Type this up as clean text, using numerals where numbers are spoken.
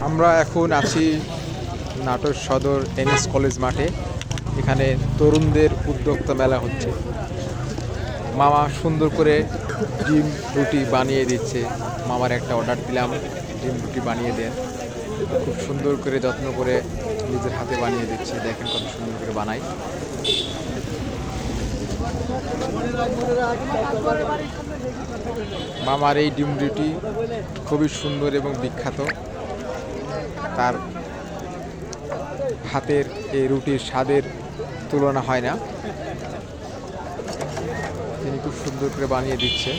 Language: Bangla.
আমরা এখন আছি নাটোর সদর এনএস কলেজ মাঠে। এখানে তরুণদের উদ্যোক্তা মেলা হচ্ছে। মামা সুন্দর করে ডিম রুটি বানিয়ে দিচ্ছে। মামার একটা অর্ডার দিলাম, ডিম রুটি বানিয়ে দেন। খুব সুন্দর করে যত্ন করে নিজের হাতে বানিয়ে দিচ্ছে। দেখেন কত সুন্দর করে বানায়। মামার এই ডিম রুটি খুবই সুন্দর এবং বিখ্যাত। তার হাতের এই রুটির স্বাদের তুলনা হয় না। তিনি খুব সুন্দর করে বানিয়ে দিচ্ছে।